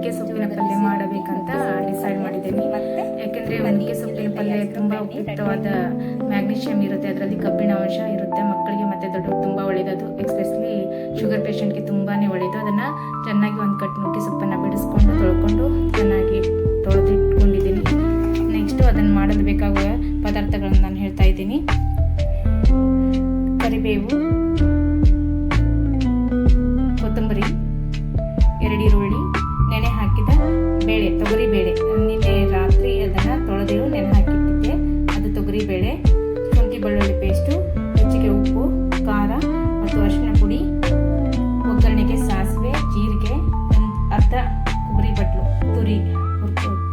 ನುಗ್ಗೆ ಸೊಪ್ಪಿನ ಪಲ್ಯ ಮಾಡಬೇಕಂತ ಡಿಸೈಡ್ ಮಾಡಿದ್ದೀನಿ. ಯಾಕೆಂದರೆ ನುಗ್ಗೆ ಸೊಪ್ಪಿನ ಪಲ್ಯ ತುಂಬ ಉಪಯುಕ್ತವಾದ ಮ್ಯಾಗ್ನೀಷಿಯಂ ಇರುತ್ತೆ, ಅದರಲ್ಲಿ ಕಬ್ಬಿಣ ಅಂಶ ಇರುತ್ತೆ. ಮಕ್ಕಳಿಗೆ ಮತ್ತು ದೊಡ್ಡವರು ತುಂಬ ಒಳ್ಳೆಯದು, ಎಕ್ಸ್ಪೆಷಲಿ ಶುಗರ್ ಪೇಷಂಟ್ಗೆ ತುಂಬಾ ಒಳ್ಳೆಯದು. ಅದನ್ನು ಚೆನ್ನಾಗಿ ಒಂದು ಕಟ್ ನುಗ್ಗೆ ಸೊಪ್ಪನ್ನು ಬಿಡಿಸ್ಕೊಂಡು ತೊಳ್ಕೊಂಡು ಚೆನ್ನಾಗಿ ತೊಳೆದಿಟ್ಕೊಂಡಿದ್ದೀನಿ. ನೆಕ್ಸ್ಟು ಅದನ್ನು ಮಾಡಲು ಬೇಕಾಗುವ ಪದಾರ್ಥಗಳನ್ನು ನಾನು ಹೇಳ್ತಾ ಇದ್ದೀನಿ. ಕರಿಬೇವು, ಕೊತ್ತಂಬರಿ, 2 ಈರುಳ್ಳಿ, ನೆನೆ ಹಾಕಿದ ಬೇಳೆ, ತೊಗರಿ ಬೇಳೆ. ನಿನ್ನೆ ರಾತ್ರಿ ಅದನ್ನು ತೊಳೆದು ನೆನೆ ಹಾಕಿಟ್ಟಿದ್ದೆ, ಅದು ತೊಗರಿ ಬೇಳೆ. ಶುಂಠಿ ಬೆಳ್ಳುಳ್ಳಿ ಪೇಸ್ಟು, ರುಚಿಗೆ ಉಪ್ಪು, ಖಾರ ಮತ್ತು ಅರಿಶಿನ ಪುಡಿ, ಒಗ್ಗರಣೆಗೆ ಸಾಸಿವೆ, ಜೀರಿಗೆ, ಅರ್ಧ ಕೊಬ್ಬರಿ ಬಟ್ಲು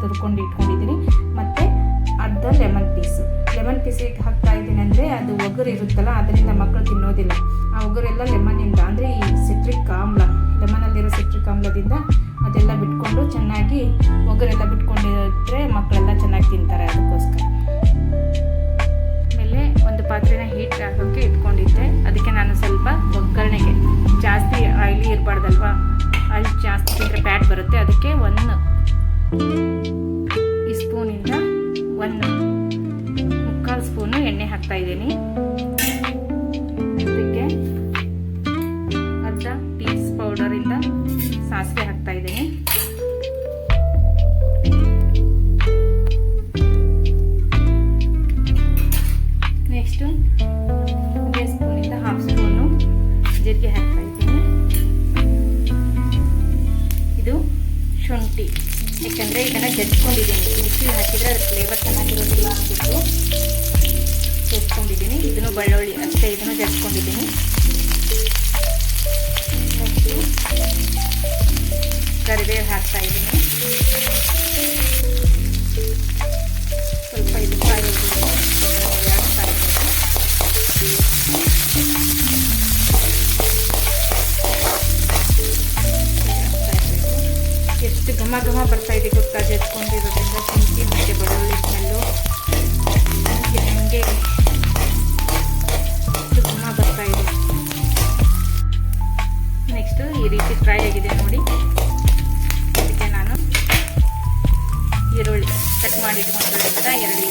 ತುರ್ಕೊಂಡು ಇಟ್ಕೊಂಡಿದ್ದೀನಿ. ಮತ್ತು ಅರ್ಧ ಲೆಮನ್ ಪೀಸಿಗೆ ಹಾಕ್ತಾ ಇದ್ದೀನಿ. ಅಂದರೆ ಅದು ಒಗರು ಇರುತ್ತಲ್ಲ, ಅದರಿಂದ ಮಕ್ಕಳು ತಿನ್ನೋದಿಲ್ಲ. ಆ ಒಗರೆಲ್ಲ ಲೆಮನ್ನಿಂದ, ಅಂದರೆ ಈ ಸಿಟ್ರಿಕ್ ಆಮ್ಲ, ಲೆಮನಲ್ಲಿರೋ ಸಿಟ್ರಿಕ್ ಆಮ್ಲದಿಂದ ಅದೆಲ್ಲ ಬಿಟ್ಕೊಂಡು ಚೆನ್ನಾಗಿ ಒಗರೆಲ್ಲ ಬಿಟ್ಕೊಂಡಿದ್ರೆ ಮಕ್ಕಳೆಲ್ಲ ಚೆನ್ನಾಗಿ ತಿಂತಾರೆ. ಅದಕ್ಕೋಸ್ಕರ ಆಮೇಲೆ ಒಂದು ಪಾತ್ರೆನ ಹೀಟ್ ಆಗೋಕ್ಕೆ ಇಟ್ಕೊಂಡಿದ್ದೆ. ಅದಕ್ಕೆ ನಾನು ಸ್ವಲ್ಪ ಒಗ್ಗರಣೆಗೆ, ಜಾಸ್ತಿ ಆಯಿಲಿ ಇರಬಾರ್ದಲ್ವಾ, ಆಯಿಲ್ ಜಾಸ್ತಿ ತಿಂದರೆ ಫ್ಯಾಟ್ ಬರುತ್ತೆ. ಅದಕ್ಕೆ 1 ಈ ಸ್ಪೂನಿಂದ 1/4 ಸ್ಪೂನು ಎಣ್ಣೆ ಹಾಕ್ತಾ ಇದ್ದೀನಿ. ಅದಕ್ಕೆ ಅರ್ಧ ಟೀ ಪೌಡರಿಂದ ಸಾಸಿವೆ ಹಾಕ್ತಾ ಇದ್ದೀನಿ. ನೆಕ್ಸ್ಟು 1 ಸ್ಪೂನಿಂದ 1/2 ಸ್ಪೂನು ಜೀರಿಗೆ ಹಾಕ್ತಾ ಇದ್ದೀನಿ. ಇದು ಶುಂಠಿ, ಯಾಕಂದರೆ ಇದನ್ನು ಜಜ್ಕೊಂಡಿದ್ದೀನಿ. ಮಿಕ್ಸಿ ಹಾಕಿದರೆ ಅದು ಫ್ಲೇವರ್ ಚೆನ್ನಾಗಿರೋದಿಲ್ಲ ಅಂದ್ಬಿಟ್ಟು ಜಜ್ಕೊಂಡಿದ್ದೀನಿ. ಇದನ್ನು ಬೆಳ್ಳುಳ್ಳಿ ಅಷ್ಟೇ, ಇದನ್ನು ಜಜ್ಕೊಂಡಿದ್ದೀನಿ. ನೆಕ್ಸ್ಟು ಕರಿಬೇವು ಹಾಕ್ತಾ ಇದ್ದೀನಿ. ಸ್ವಲ್ಪ ಇದು ಫ್ರೈ ಎಷ್ಟು ಘಮ ಘಮ ಬರ್ತಾ ಇದೆ ಗೊತ್ತಾ, ಜಜ್ಕೊಂಡಿರೋದ್ರಿಂದ ಶುಂಠಿ ಮತ್ತು ಬೆಳ್ಳುಳ್ಳಿ ಸ್ಮೆಲ್ಲು ನನಗೆ ಎಷ್ಟು ಘಮ ಬರ್ತಾ ಇದೆ. ನೆಕ್ಸ್ಟು ಈ ರೀತಿ ಫ್ರೈ ಆಗಿದೆ ನೋಡಿ. ಅದಕ್ಕೆ ನಾನು ಈರುಳ್ಳಿ ಕಟ್ ಮಾಡಿ ಇಟ್ಕೊಂಡಿರೋದ್ರಿಂದ 2